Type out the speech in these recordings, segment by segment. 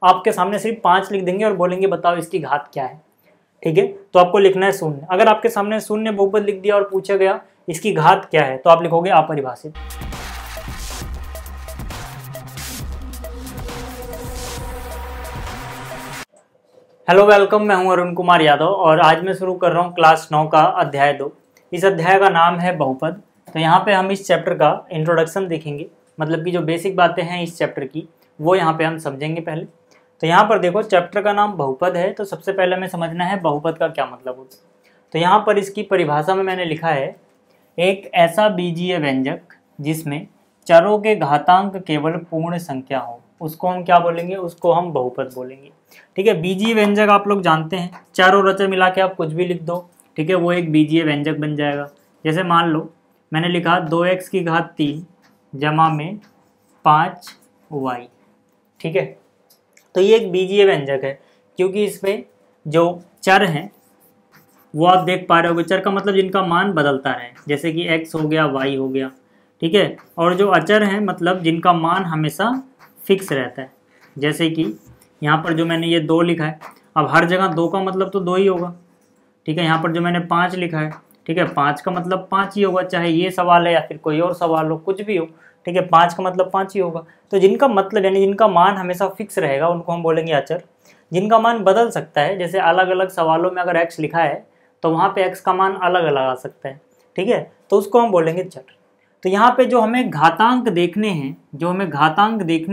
आपके सामने सिर्फ 5 लिख देंगे और बोलेंगे बताओ इसकी घात क्या है। ठीक है, तो आपको लिखना है शून्य। अगर आपके सामने शून्य बहुपद लिख दिया और पूछा गया इसकी घात क्या है तो आप लिखोगे अपरिभाषित। हेलो वेलकम, मैं हूं अरुण कुमार यादव और आज मैं शुरू कर रहा हूं क्लास 9 का अध्याय 2। इस अध्याय का नाम है बहुपद। तो यहाँ पे हम इस चैप्टर का इंट्रोडक्शन देखेंगे, मतलब कि जो बेसिक बातें हैं इस चैप्टर की वो यहाँ पे हम समझेंगे पहले। तो यहाँ पर देखो, चैप्टर का नाम बहुपद है, तो सबसे पहले हमें समझना है बहुपद का क्या मतलब होता है। तो यहाँ पर इसकी परिभाषा में मैंने लिखा है, एक ऐसा बीजीय व्यंजक जिसमें चरों के घातांक केवल पूर्ण संख्या हो, उसको हम क्या बोलेंगे, उसको हम बहुपद बोलेंगे। ठीक है, बीजीय व्यंजक आप लोग जानते हैं, चर और अचर मिला के आप कुछ भी लिख दो, ठीक है, वो एक बीजीय व्यंजक बन जाएगा। जैसे मान लो मैंने लिखा 2x की घात 3 जमा में 5y। ठीक है, तो ये एक बीजीय व्यंजक है क्योंकि इसमें जो चर हैं वो आप देख पा रहे होगे, चर का मतलब जिनका मान बदलता रहे, जैसे कि x हो गया, y हो गया। ठीक है, और जो अचर हैं मतलब जिनका मान हमेशा फिक्स रहता है, जैसे कि यहाँ पर जो मैंने ये 2 लिखा है, अब हर जगह 2 का मतलब तो 2 ही होगा। ठीक है, यहाँ पर जो मैंने 5 लिखा है, ठीक है, 5 का मतलब 5 ही होगा, चाहे ये सवाल है या फिर कोई और सवाल हो, कुछ भी हो। ठीक है, 5 का मतलब 5 ही होगा। तो जिनका मतलब यानी जिनका मान हमेशा फिक्स रहेगा उनको हम बोलेंगे अचर। जिनका मान बदल सकता है, जैसे अलग अलग सवालों में अगर x लिखा है तो वहाँ पे x का मान अलग अलग आ सकता है। ठीक है, तो उसको हम बोलेंगे चर। तो यहाँ पे जो हमें घातांक देखने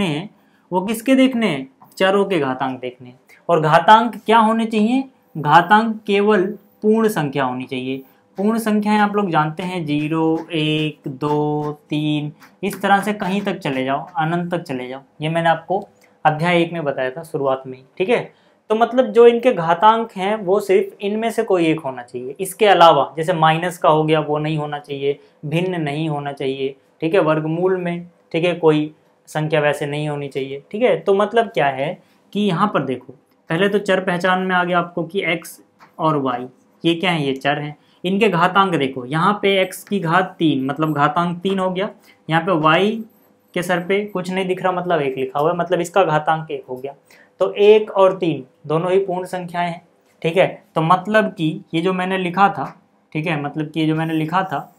हैं, वो किसके देखने हैं, चरों के घातांक देखने हैं। और घातांक क्या होने चाहिए, घातांक केवल पूर्ण संख्या होनी चाहिए। पूर्ण संख्याएं आप लोग जानते हैं, 0, 1, 2, 3, इस तरह से कहीं तक चले जाओ, अनंत तक चले जाओ। ये मैंने आपको अध्याय 1 में बताया था शुरुआत में ही। ठीक है, तो मतलब जो इनके घातांक हैं वो सिर्फ इनमें से कोई एक होना चाहिए। इसके अलावा जैसे माइनस का हो गया वो नहीं होना चाहिए, भिन्न नहीं होना चाहिए। ठीक है, वर्गमूल में, ठीक है, कोई संख्या वैसे नहीं होनी चाहिए। ठीक है, तो मतलब क्या है कि यहाँ पर देखो, पहले तो चर पहचान में आ गया आपको कि x और y ये क्या है, ये चर हैं। इनके घातांक देखो, यहाँ पे x की घात 3 मतलब घातांक 3 हो गया, यहाँ पे y के सर पे कुछ नहीं दिख रहा मतलब 1 लिखा हुआ है, मतलब इसका घातांक 1 हो गया। तो 1 और 3 दोनों ही पूर्ण संख्याएं हैं। ठीक है, तो मतलब कि ये जो मैंने लिखा था, ठीक है, मतलब कि ये जो मैंने लिखा था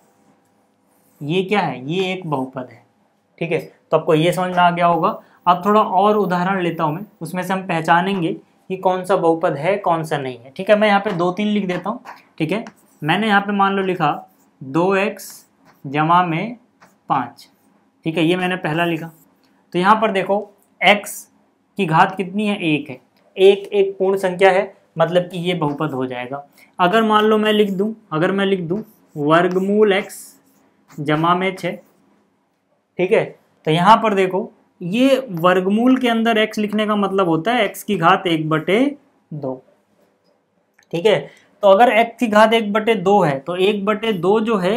ये क्या है, ये एक बहुपद है। ठीक है, तो आपको ये समझ में आ गया होगा। अब थोड़ा और उदाहरण लेता हूँ मैं, उसमें से हम पहचानेंगे कि कौन सा बहुपद है कौन सा नहीं है। ठीक है, मैं यहाँ पे 2-3 लिख देता हूँ। ठीक है, मैंने यहाँ पे मान लो लिखा 2x जमा में 5। ठीक है, ये मैंने पहला लिखा। तो यहाँ पर देखो x की घात कितनी है, 1 है। एक पूर्ण संख्या है, मतलब कि ये बहुपद हो जाएगा। अगर मान लो मैं लिख दूँ वर्गमूल x जमा में 6। ठीक है, तो यहाँ पर देखो ये वर्गमूल के अंदर x लिखने का मतलब होता है x की घात 1/2। ठीक है, तो अगर x की घात 1/2 है तो 1/2 जो है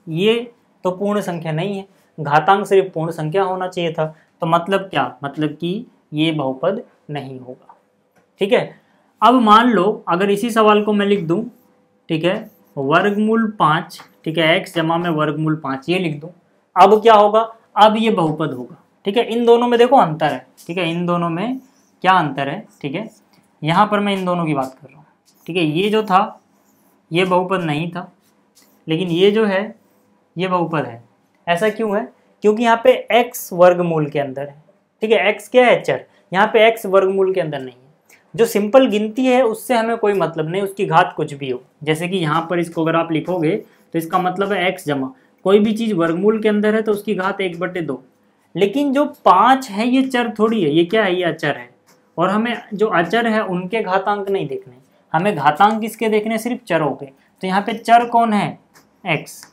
ये तो पूर्ण संख्या नहीं है, घातांक सिर्फ पूर्ण संख्या होना चाहिए था। तो मतलब क्या, मतलब कि ये बहुपद नहीं होगा। ठीक है, अब मान लो अगर इसी सवाल को मैं लिख दूं, ठीक है, वर्गमूल 5, ठीक है, x जमा में वर्गमूल 5 ये लिख दूं, अब क्या होगा, अब ये बहुपद होगा। ठीक है, इन दोनों में देखो अंतर है। ठीक है, इन दोनों में क्या अंतर है, ठीक है, यहाँ पर मैं इन दोनों की बात कर रहा हूँ। ठीक है, ये जो था ये बहुपद नहीं था, लेकिन ये जो है ये बहुपद है। ऐसा क्यों है, क्योंकि यहाँ पे x वर्गमूल के अंदर है। ठीक है, x क्या है, चर, यहाँ पे x वर्गमूल के अंदर नहीं है। जो सिंपल गिनती है उससे हमें कोई मतलब नहीं, उसकी घात कुछ भी हो। जैसे कि यहाँ पर इसको अगर आप लिखोगे तो इसका मतलब है x जमा कोई भी चीज़ वर्गमूल के अंदर है तो उसकी घात 1/2। लेकिन जो 5 है ये चर थोड़ी है, ये क्या है, ये अचर है। और हमें जो अचर है उनके घातांक नहीं देखने, हमें घातांक किसके देखने, सिर्फ चरों के। तो यहाँ पे चर कौन है, x।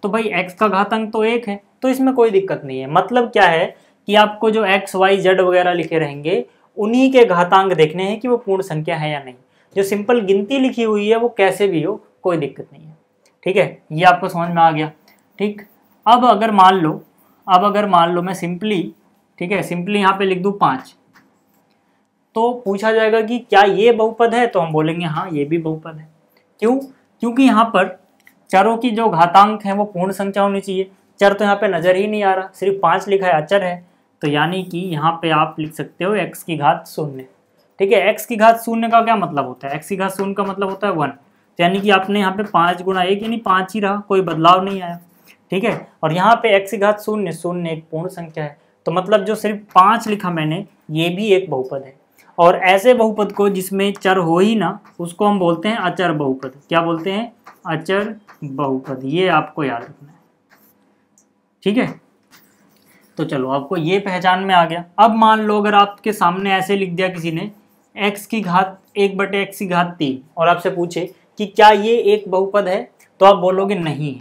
तो भाई x का घातांक तो 1 है, तो इसमें कोई दिक्कत नहीं है। मतलब क्या है कि आपको जो x, y, z वगैरह लिखे रहेंगे उन्हीं के घातांक देखने हैं कि वो पूर्ण संख्या है या नहीं। जो सिंपल गिनती लिखी हुई है वो कैसे भी हो, कोई दिक्कत नहीं है। ठीक है, ये आपको समझ में आ गया। ठीक, अब अगर मान लो मैं सिंपली, ठीक है, सिंपली यहाँ पे लिख दूँ 5, तो पूछा जाएगा कि क्या ये बहुपद है, तो हम बोलेंगे हाँ ये भी बहुपद है। क्यों, क्योंकि यहाँ पर चरों की जो घातांक है वो पूर्ण संख्या होनी चाहिए। चर तो यहाँ पे नजर ही नहीं आ रहा, सिर्फ 5 लिखा है, अचर है। तो यानी कि यहाँ पे आप लिख सकते हो x की घात 0। ठीक है, x की घात 0 का क्या मतलब होता है? x की घात 0 का मतलब होता है 1। तो यानी कि आपने यहाँ पे 5 गुणा 1 यानी 5 ही रहा, कोई बदलाव नहीं आया। ठीक है, और यहाँ पे x की घात 0, 0 एक पूर्ण संख्या है, तो मतलब जो सिर्फ 5 लिखा मैंने ये भी एक बहुपद है। और ऐसे बहुपद को जिसमें चर हो ही ना उसको हम बोलते हैं अचर बहुपद। क्या बोलते हैं? अचर बहुपद। ये आपको याद रखना है। ठीक है, तो चलो आपको ये पहचान में आ गया। अब मान लो अगर आपके सामने ऐसे लिख दिया किसी ने x की घात 1/x की घात 3 और आपसे पूछे कि क्या ये एक बहुपद है, तो आप बोलोगे नहीं।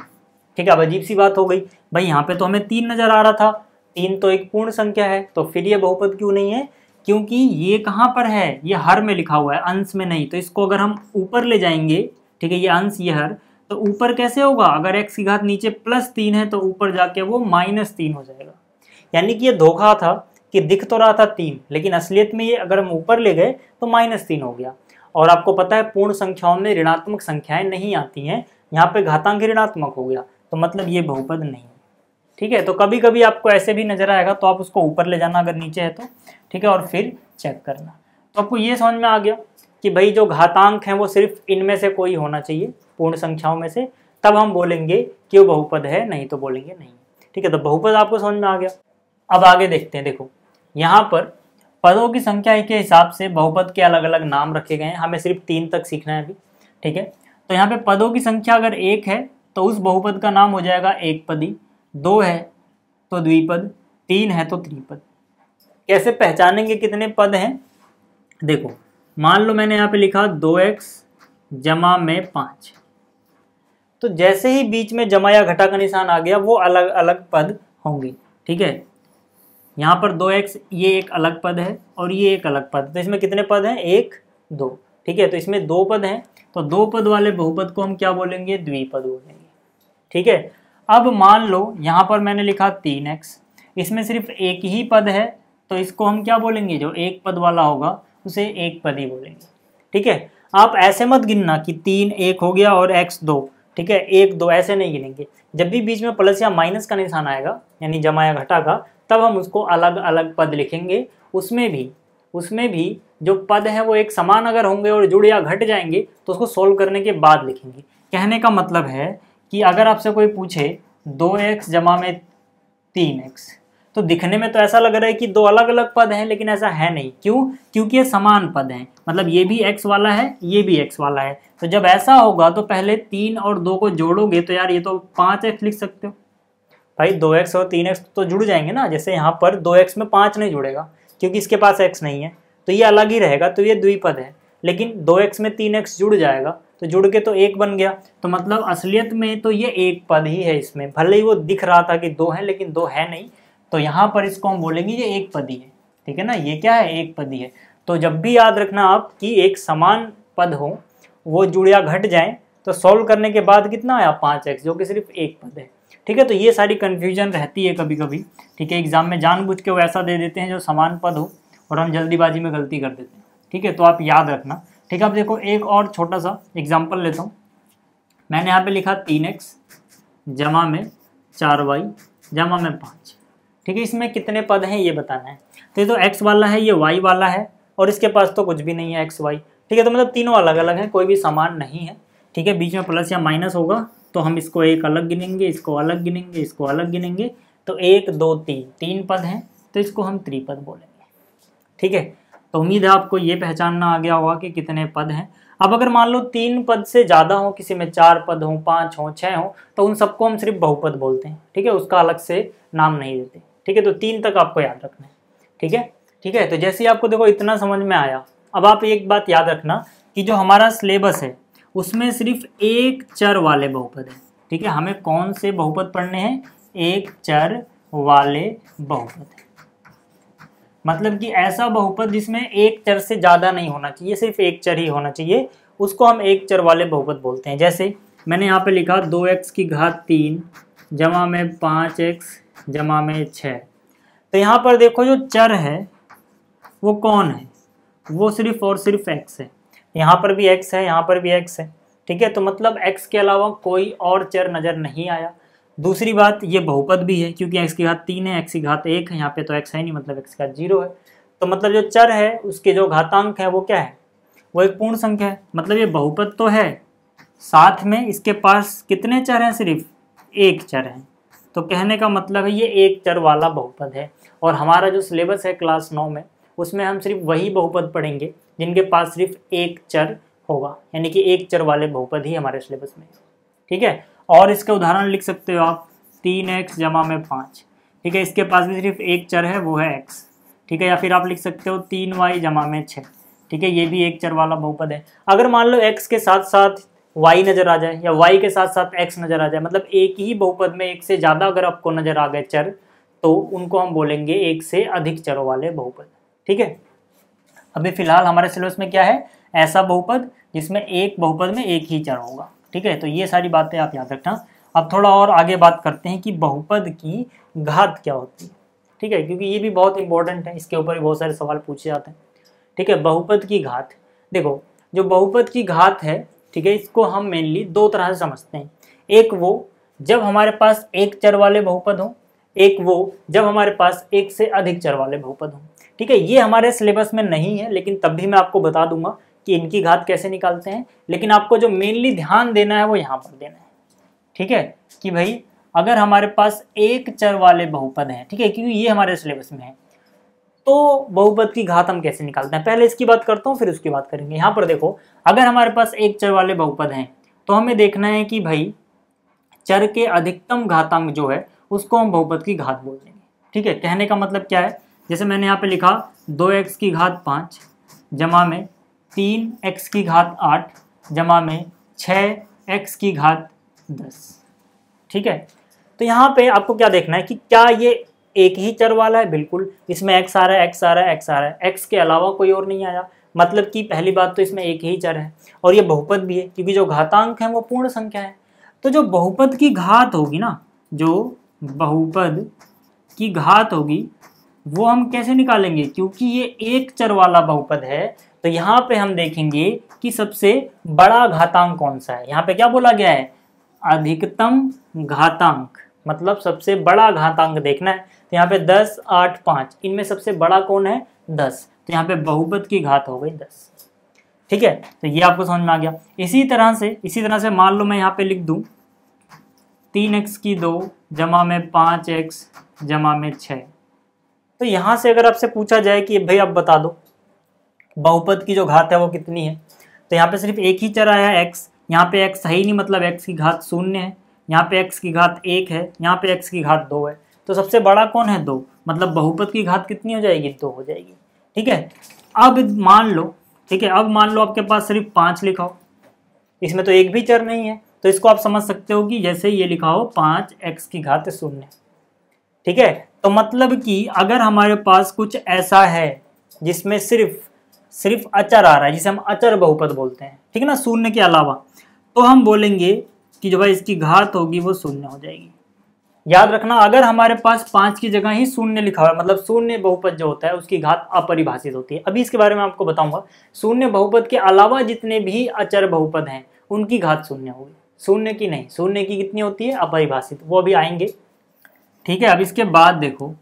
ठीक है, अब अजीब सी बात हो गई भाई, यहाँ पे तो हमें 3 नजर आ रहा था, 3 तो एक पूर्ण संख्या है, तो फिर ये बहुपद क्यों नहीं है? क्योंकि ये कहाँ पर है? ये हर में लिखा हुआ है, अंश में नहीं। तो इसको अगर हम ऊपर ले जाएंगे, ठीक है, ये अंश ये हर, तो ऊपर कैसे होगा? अगर x की घात नीचे +3 है तो ऊपर जाके वो -3 हो जाएगा। यानी कि ये धोखा था कि दिख तो रहा था 3, लेकिन असलियत में ये अगर हम ऊपर ले गए तो -3 हो गया। और आपको पता है पूर्ण संख्याओं में ऋणात्मक संख्याएं नहीं आती हैं, यहाँ पे घातांक ऋणात्मक हो गया, तो मतलब ये बहुपद नहीं है। ठीक है, तो कभी कभी आपको ऐसे भी नजर आएगा तो आप उसको ऊपर ले जाना अगर नीचे है तो। ठीक है, और फिर चेक करना। तो आपको ये समझ में आ गया कि भाई जो घातांक है वो सिर्फ इनमें से कोई होना चाहिए, पूर्ण संख्याओं में से, तब हम बोलेंगे कि वो बहुपद है, नहीं तो बोलेंगे नहीं। ठीक है, तो बहुपद आपको समझ में आ गया। अब आगे देखते हैं। देखो यहाँ पर पदों की संख्या के हिसाब से बहुपद के अलग अलग नाम रखे गए हैं, हमें सिर्फ 3 तक सीखना है अभी। ठीक है, तो यहाँ पे पदों की संख्या अगर 1 है तो उस बहुपद का नाम हो जाएगा एकपदी, 2 है तो द्विपद, 3 है तो त्रिपद। कैसे पहचानेंगे कितने पद हैं? देखो मान लो मैंने यहाँ पे लिखा 2x जमा में 5, तो जैसे ही बीच में जमा या घटा का निशान आ गया वो अलग अलग पद होंगे। ठीक है, यहाँ पर 2x ये एक अलग पद है और ये एक अलग पद, तो इसमें कितने पद हैं? 1 2। ठीक है, तो इसमें 2 पद हैं, तो 2 पद वाले बहुपद को हम क्या बोलेंगे? द्विपद बोलेंगे। ठीक है, अब मान लो यहाँ पर मैंने लिखा 3x, इसमें सिर्फ एक ही पद है, तो इसको हम क्या बोलेंगे? जो एक पद वाला होगा उसे एक पद ही बोलेंगे। ठीक है, आप ऐसे मत गिनना कि 3 1 हो गया और x 2। ठीक है, 1 2 ऐसे नहीं गिनेंगे। जब भी बीच में प्लस या माइनस का निशान आएगा यानी जमा या घटा का, तब हम उसको अलग अलग पद लिखेंगे। उसमें भी जो पद है वो एक समान अगर होंगे और जुड़ या घट जाएंगे तो उसको सोल्व करने के बाद लिखेंगे। कहने का मतलब है कि अगर आपसे कोई पूछे 2x जमा में 3x, तो दिखने में तो ऐसा लग रहा है कि 2 अलग अलग पद हैं, लेकिन ऐसा है नहीं। क्यों? क्योंकि ये समान पद हैं, मतलब ये भी x वाला है ये भी x वाला है। तो जब ऐसा होगा तो पहले 3 और 2 को जोड़ोगे तो यार ये तो 5x लिख सकते हो भाई। 2x और 3x तो जुड़ जाएंगे ना, जैसे यहाँ पर 2x में 5 नहीं जुड़ेगा क्योंकि इसके पास x नहीं है, तो ये अलग ही रहेगा, तो ये द्विपद है। लेकिन 2x में 3x जुड़ जाएगा तो जुड़ के तो 1 बन गया, तो मतलब असलियत में तो ये एक पद ही है। इसमें भले ही वो दिख रहा था कि 2 है लेकिन 2 है नहीं, तो यहाँ पर इसको हम बोलेंगे ये एक पदी है। ठीक है ना, ये क्या है? एक पदी है। तो जब भी याद रखना आप कि एक समान पद हो, वो जुड़ या घट जाए, तो सॉल्व करने के बाद कितना आया? 5x, जो कि सिर्फ एक पद है। ठीक है, तो ये सारी कन्फ्यूजन रहती है कभी कभी। ठीक है, एग्जाम में जानबूझ के वो ऐसा दे देते हैं जो समान पद हो और हम जल्दीबाजी में गलती कर देते हैं। ठीक है, तो आप याद रखना। ठीक है, अब देखो एक और छोटा सा एग्जाम्पल लेता हूँ। मैंने यहाँ पे लिखा 3x जमा में 4y जमा में 5। ठीक है, इसमें कितने पद हैं ये बताना है। तो ये तो x वाला है, ये y वाला है, और इसके पास तो कुछ भी नहीं है x y। ठीक है, तो मतलब तीनों अलग अलग हैं, कोई भी समान नहीं है। ठीक है, बीच में प्लस या माइनस होगा तो हम इसको एक अलग गिनेंगे, इसको अलग गिनेंगे, इसको अलग गिनेंगे, तो 1 2 3 3 पद हैं, तो इसको हम त्रिपद बोलेंगे। ठीक है, तो उम्मीद है आपको ये पहचानना आ गया होगा कि कितने पद हैं। अब अगर मान लो 3 पद से ज़्यादा हो, किसी में 4 पद हो, 5 हो, 6 हो, तो उन सबको हम सिर्फ बहुपद बोलते हैं। ठीक है, उसका अलग से नाम नहीं देते। ठीक है, तो 3 तक आपको याद रखना है। ठीक है, तो जैसे ही आपको देखो इतना समझ में आया, अब आप एक बात याद रखना कि जो हमारा सिलेबस है उसमें सिर्फ एक चर वाले बहुपद है। ठीक है, हमें कौन से बहुपद पढ़ने हैं? एक चर वाले बहुपद। मतलब कि ऐसा बहुपद जिसमें एक चर से ज़्यादा नहीं होना चाहिए, सिर्फ एक चर ही होना चाहिए, उसको हम एक चर वाले बहुपद बोलते हैं। जैसे मैंने यहाँ पे लिखा 2x की घात 3 जमा में 5x जमा में 6। तो यहाँ पर देखो जो चर है वो कौन है? वो सिर्फ और सिर्फ x है। यहाँ पर भी x है, यहाँ पर भी x है। ठीक है, तो मतलब x के अलावा कोई और चर नज़र नहीं आया। दूसरी बात, ये बहुपद भी है क्योंकि x की घात 3 है, x की घात 1 है, यहाँ पे तो x है नहीं, मतलब x की घात 0 है। तो मतलब जो चर है उसके जो घातांक है वो क्या है, वो एक पूर्ण संख्या है। मतलब ये बहुपद तो है, साथ में इसके पास कितने चर हैं, सिर्फ एक चर है। तो कहने का मतलब है ये एक चर वाला बहुपद है। और हमारा जो सिलेबस है क्लास 9 में, उसमें हम सिर्फ वही बहुपद पढ़ेंगे जिनके पास सिर्फ एक चर होगा, यानी कि एक चर वाले बहुपद ही हमारे सिलेबस में। ठीक है, और इसके उदाहरण लिख सकते हो आप 3x जमा में 5। ठीक है, इसके पास भी सिर्फ एक चर है, वो है x। ठीक है, या फिर आप लिख सकते हो 3y जमा में 6। ठीक है, ये भी एक चर वाला बहुपद है। अगर मान लो x के साथ साथ y नज़र आ जाए या y के साथ साथ x नज़र आ जाए, मतलब एक ही बहुपद में एक से ज़्यादा अगर आपको नज़र आ गए चर, तो उनको हम बोलेंगे एक से अधिक चरों वाले बहुपद। ठीक है, अभी फिलहाल हमारे सिलेबस में क्या है, ऐसा बहुपद जिसमें एक बहुपद में एक ही चर होगा। ठीक है, तो ये सारी बातें आप याद रखना। अब थोड़ा और आगे बात करते हैं कि बहुपद की घात क्या होती है। ठीक है, क्योंकि ये भी बहुत इंपॉर्टेंट है, इसके ऊपर भी बहुत सारे सवाल पूछे जाते हैं। ठीक है, बहुपद की घात, देखो जो बहुपद की घात है, ठीक है, इसको हम मेनली दो तरह से समझते हैं। एक वो जब हमारे पास एक चर वाले बहुपद हो, एक वो जब हमारे पास एक से अधिक चर वाले बहुपद हो। ठीक है, ये हमारे सिलेबस में नहीं है, लेकिन तब भी मैं आपको बता दूंगा कि इनकी घात कैसे निकालते हैं। लेकिन आपको जो मेनली ध्यान देना है वो यहाँ पर देना है। ठीक है, कि भाई अगर हमारे पास एक चर वाले बहुपद हैं, ठीक है, क्योंकि ये हमारे सिलेबस में है, तो बहुपद की घात हम कैसे निकालते हैं, पहले इसकी बात करता हूँ फिर उसकी बात करेंगे। यहाँ पर देखो, अगर हमारे पास एक चर वाले बहुपद हैं तो हमें देखना है कि भाई चर के अधिकतम घातांक जो है उसको हम बहुपद की घात बोल देंगे। ठीक है, कहने का मतलब क्या है, जैसे मैंने यहाँ पे लिखा 2x की घात 5 जमा में 3x की घात 8 जमा में 6x की घात 10। ठीक है, तो यहाँ पे आपको क्या देखना है कि क्या ये एक ही चर वाला है, बिल्कुल इसमें x आ रहा है, x आ रहा है, x आ रहा है, x के अलावा कोई और नहीं आया। मतलब कि पहली बात तो इसमें एक ही चर है और ये बहुपद भी है, क्योंकि जो घातांक है वो पूर्ण संख्या है। तो जो बहुपद की घात होगी ना, जो बहुपद की घात होगी वो हम कैसे निकालेंगे, क्योंकि ये एक चर वाला बहुपद है, तो यहाँ पे हम देखेंगे कि सबसे बड़ा घातांक कौन सा है। यहाँ पे क्या बोला गया है, अधिकतम घातांक, मतलब सबसे बड़ा घातांक देखना है। तो यहाँ पे 10, 8, 5, इनमें सबसे बड़ा कौन है, 10। तो यहाँ पे बहुपद की घात हो गई 10। ठीक है, तो ये आपको समझ में आ गया। इसी तरह से मान लो मैं यहाँ पे लिख दूं 3x की 2 जमा में 5x जमा में 6। तो यहाँ से अगर आपसे पूछा जाए कि भाई आप बता दो बहुपद की जो घात है वो कितनी है, तो यहाँ पे सिर्फ एक ही चर आया x, यहाँ पे x है ही नहीं, मतलब x की घात 0 है, यहाँ पे x की घात 1 है, यहाँ पे x की घात 2 है। तो सबसे बड़ा कौन है, 2, मतलब बहुपद की घात कितनी हो जाएगी, 2 हो जाएगी। ठीक है, अब मान लो, ठीक है, अब मान लो आपके पास सिर्फ 5 लिखा हो, इसमें तो एक भी चर नहीं है, तो इसको आप समझ सकते हो कि जैसे ये लिखा हो 5x की घात 0। ठीक है, तो मतलब कि अगर हमारे पास कुछ ऐसा है जिसमें सिर्फ अचर आ रहा है, जिसे हम अचर बहुपद बोलते हैं, ठीक है ना, 0 के अलावा, तो हम बोलेंगे कि जो भाई इसकी घात होगी वो 0 हो जाएगी। याद रखना, अगर हमारे पास 5 की जगह ही 0 लिखा हुआ है, मतलब 0 बहुपद जो होता है उसकी घात अपरिभाषित होती है। अभी इसके बारे में आपको बताऊंगा। 0 बहुपद के अलावा जितने भी अचर बहुपद हैं उनकी घात 0 होगी, 0 की नहीं, 0 की कितनी होती है, अपरिभाषित, वो अभी आएंगे। ठीक है, अब इसके बाद देखो,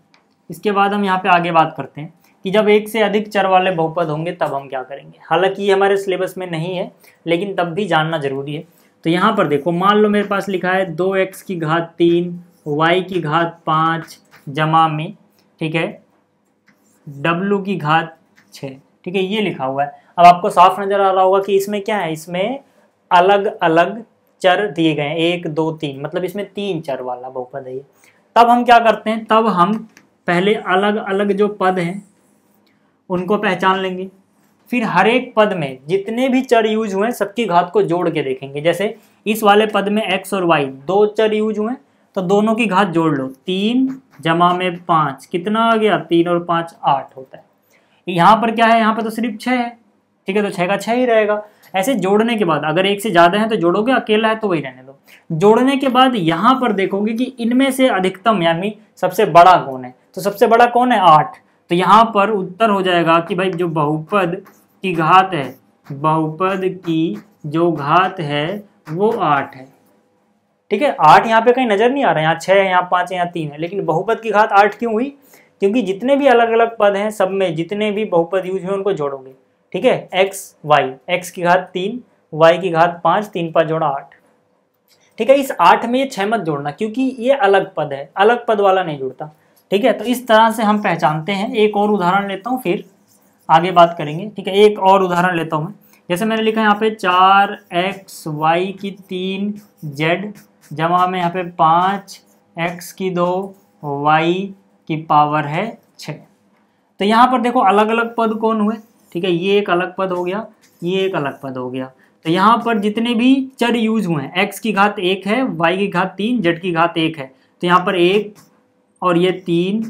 इसके बाद हम यहाँ पे आगे बात करते हैं कि जब एक से अधिक चर वाले बहुपद होंगे तब हम क्या करेंगे। हालांकि ये हमारे सिलेबस में नहीं है, लेकिन तब भी जानना जरूरी है। तो यहाँ पर देखो, मान लो मेरे पास लिखा है 2x की घात 3 y की घात 5 जमा में, ठीक है, w की घात 6। ठीक है, ये लिखा हुआ है। अब आपको साफ नजर आ रहा होगा कि इसमें क्या है, इसमें अलग अलग चर दिए गए हैं, 1, 2, 3, मतलब इसमें 3 चर वाला बहुपद है ये। तब हम क्या करते हैं, तब हम पहले अलग अलग जो पद हैं उनको पहचान लेंगे, फिर हर एक पद में जितने भी चर यूज हुए सबकी घात को जोड़ के देखेंगे। जैसे इस वाले पद में x और y 2 चर यूज हुए, तो दोनों की घात जोड़ लो, 3 जमा में 5 कितना आ गया, 3 और 5 8 होता है। यहाँ पर क्या है, यहाँ पर तो सिर्फ 6 है, ठीक है, तो 6 का 6 ही रहेगा। ऐसे जोड़ने के बाद अगर एक से ज्यादा है तो जोड़ोगे, अकेला है तो वही रहने दो। जोड़ने के बाद यहाँ पर देखोगे कि इनमें से अधिकतम यानी सबसे बड़ा कौन है, तो सबसे बड़ा कौन है, 8। तो यहाँ पर उत्तर हो जाएगा कि भाई जो बहुपद की घात है, बहुपद की जो घात है वो 8 है। ठीक है। 8 यहाँ पे कहीं नजर नहीं आ रहा है, यहाँ 6 है, यहाँ 5 है, यहाँ 3 है, लेकिन बहुपद की घात 8 क्यों हुई? क्योंकि जितने भी अलग अलग पद हैं सब में जितने भी बहुपद यूज हुए उनको जोड़ोगे। ठीक है, एक्स वाई, एक्स की घात 3, वाई की घात 5, 3 5 जोड़ा 8। ठीक है, इस 8 में ये 6 मत जोड़ना क्योंकि ये अलग पद है, अलग पद वाला नहीं जुड़ता। ठीक है, तो इस तरह से हम पहचानते हैं। एक और उदाहरण लेता हूँ फिर आगे बात करेंगे। ठीक है, एक और उदाहरण लेता हूँ मैं। जैसे मैंने लिखा यहाँ पे 4x y की 3 z जमा में यहाँ पे 5x की 2 y की पावर है 6। तो यहाँ पर देखो अलग अलग पद कौन हुए? ठीक है, ये एक अलग पद हो गया, ये एक अलग पद हो गया। तो यहाँ पर जितने भी चर यूज हुए हैं, x की घात 1 है, y की घात 3, z की घात 1 है, तो यहाँ पर 1 और ये 3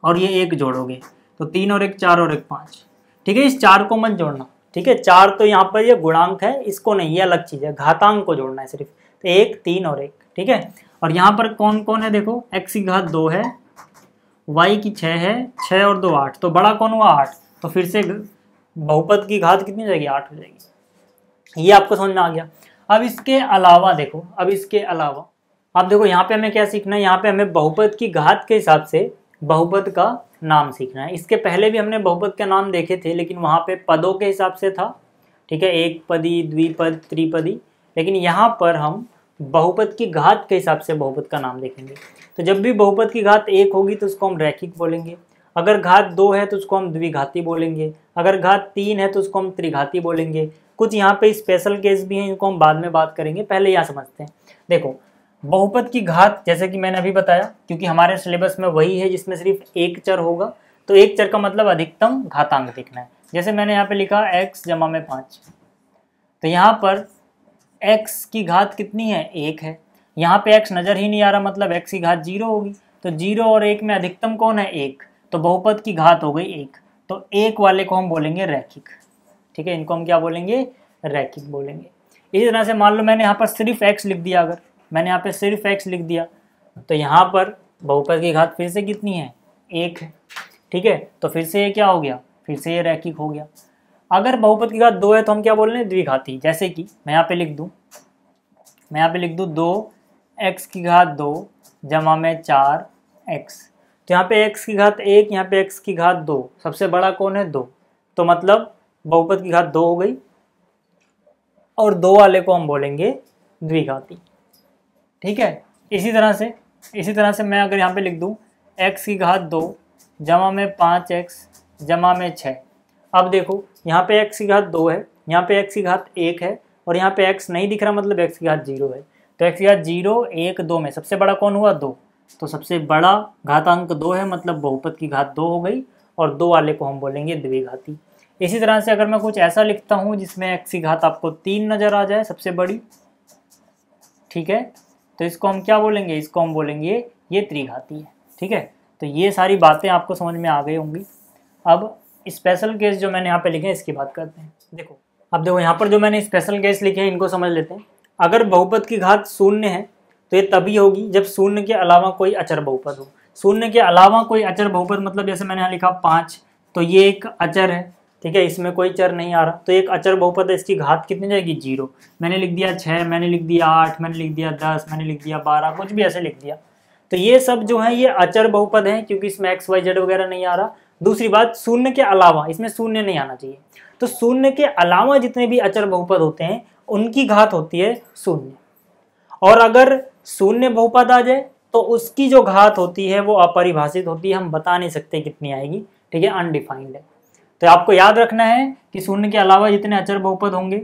और ये 1 जोड़ोगे तो 3 और 1 4 और 1 5। ठीक है, इस 4 को मत जोड़ना। ठीक है, 4 तो यहाँ पर ये गुणांक है, इसको नहीं, ये अलग चीज़ है, घातांक को जोड़ना है सिर्फ। तो 1 3 और 1। ठीक है, और यहाँ पर कौन कौन है देखो, x की घात 2 है, y की 6 है, 6 और 2 8, तो बड़ा कौन हुआ 8। तो फिर से बहुपद की घात कितनी हो जाएगी? 8 हो जाएगी। ये आपको समझ में आ गया। अब इसके अलावा देखो, अब इसके अलावा अब देखो यहाँ पे हमें क्या सीखना है, यहाँ पे हमें बहुपद की घात के हिसाब से बहुपद का नाम सीखना है। इसके पहले भी हमने बहुपद के नाम देखे थे, लेकिन वहाँ पे पदों के हिसाब से था। ठीक है, एक पदी, द्विपद, त्रिपदी, लेकिन यहाँ पर हम बहुपद की घात के हिसाब से बहुपद का नाम देखेंगे। तो जब भी बहुपद की घात 1 होगी तो उसको हम रैखिक बोलेंगे, अगर घात 2 है तो उसको हम द्विघाती बोलेंगे, अगर घात 3 है तो उसको हम त्रिघाती बोलेंगे। कुछ यहाँ पे स्पेशल केस भी हैं, इनको हम बाद में बात करेंगे, पहले यहाँ समझते हैं। देखो बहुपद की घात जैसे कि मैंने अभी बताया, क्योंकि हमारे सिलेबस में वही है जिसमें सिर्फ एक चर होगा, तो एक चर का मतलब अधिकतम घातांक देखना है। जैसे मैंने यहाँ पे लिखा x जमा में 5, तो यहाँ पर x की घात कितनी है? 1 है। यहाँ पे x नज़र ही नहीं आ रहा, मतलब x की घात 0 होगी। तो 0 और 1 में अधिकतम कौन है? 1। तो बहुपद की घात हो गई 1, तो 1 वाले को हम बोलेंगे रैखिक। ठीक है, इनको हम क्या बोलेंगे? रैखिक बोलेंगे। इसी तरह से मान लो मैंने यहाँ पर सिर्फ x लिख दिया, अगर मैंने यहाँ पे सिर्फ x लिख दिया तो यहाँ पर बहुपद की घात फिर से कितनी है? 1 है। ठीक है, तो फिर से ये क्या हो गया? फिर से ये रैखिक हो गया। अगर बहुपद की घात 2 है तो हम क्या बोल रहे हैं? द्विघाती। जैसे कि मैं यहाँ पे लिख दूँ, 2x की घात 2 जमा में 4x, तो यहाँ पे x की घात 1, यहाँ पे x की घात 2, सबसे बड़ा कौन है? 2, तो मतलब बहुपद की घात 2 हो गई, और 2 वाले को हम बोलेंगे द्विघाती। ठीक है, इसी तरह से मैं अगर यहाँ पे लिख दूँ x की घात 2 जमा में 5x जमा में 6। अब देखो यहाँ पे x की घात 2 है, यहाँ पे x की घात 1 है, और यहाँ पे x नहीं दिख रहा, मतलब x की घात 0 है। तो x की घात 0 1 2 में सबसे बड़ा कौन हुआ? 2, तो सबसे बड़ा घातांक 2 है, मतलब बहुपद की घात 2 हो गई, और 2 वाले को हम बोलेंगे द्विघाती। इसी तरह से अगर मैं कुछ ऐसा लिखता हूँ जिसमें x की घात आपको 3 नज़र आ जाए, सबसे बड़ी, ठीक है, तो इसको हम क्या बोलेंगे? इसको हम बोलेंगे ये त्रिघाती है। ठीक है, तो ये सारी बातें आपको समझ में आ गई होंगी। अब स्पेशल केस जो मैंने यहाँ पे लिखे हैं इसकी बात करते हैं। देखो अब देखो यहाँ पर जो मैंने स्पेशल केस लिखे हैं इनको समझ लेते हैं। अगर बहुपद की घात 0 है तो ये तभी होगी जब 0 के अलावा कोई अचर बहुपद हो। 0 के अलावा कोई अचर बहुपद मतलब जैसे मैंने यहाँ लिखा 5, तो ये एक अचर है। ठीक है, इसमें कोई चर नहीं आ रहा, तो एक अचर बहुपद है, इसकी घात कितनी जाएगी? 0। मैंने लिख दिया 6, मैंने लिख दिया 8, मैंने लिख दिया 10, मैंने लिख दिया 12, कुछ भी ऐसे लिख दिया। तो ये सब जो है ये अचर बहुपद हैं, क्योंकि इसमें x y z वगैरह नहीं आ रहा। दूसरी बात, 0 के अलावा, इसमें 0 नहीं आना चाहिए। तो 0 के अलावा जितने भी अचर बहुपद होते हैं उनकी घात होती है 0, और अगर 0 बहुपद आ जाए तो उसकी जो घात होती है वो अपरिभाषित होती है, हम बता नहीं सकते कितनी आएगी। ठीक है, अनडिफाइंड है। तो आपको याद रखना है कि 0 के अलावा जितने अचर बहुपद होंगे,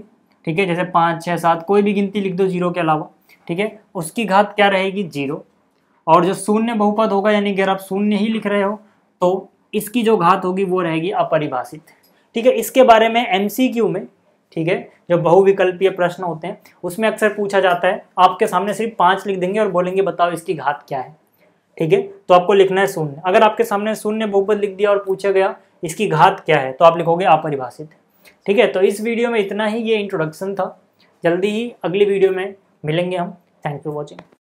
ठीक है, जैसे 5 6 7 कोई भी गिनती लिख दो 0 के अलावा, ठीक है, उसकी घात क्या रहेगी? 0। और जो 0 बहुपद होगा, यानी अगर आप 0 ही लिख रहे हो तो इसकी जो घात होगी वो रहेगी अपरिभाषित। ठीक है, इसके बारे में MCQ में, ठीक है, जो बहुविकल्पीय प्रश्न होते हैं उसमें अक्सर पूछा जाता है। आपके सामने सिर्फ 5 लिख देंगे और बोलेंगे बताओ इसकी घात क्या है। ठीक है, तो आपको लिखना है 0। अगर आपके सामने 0 बहुपद लिख दिया और पूछा गया इसकी घात क्या है तो आप लिखोगे अपरिभाषित। ठीक है, तो इस वीडियो में इतना ही, ये इंट्रोडक्शन था। जल्दी ही अगली वीडियो में मिलेंगे हम। Thank you for watching.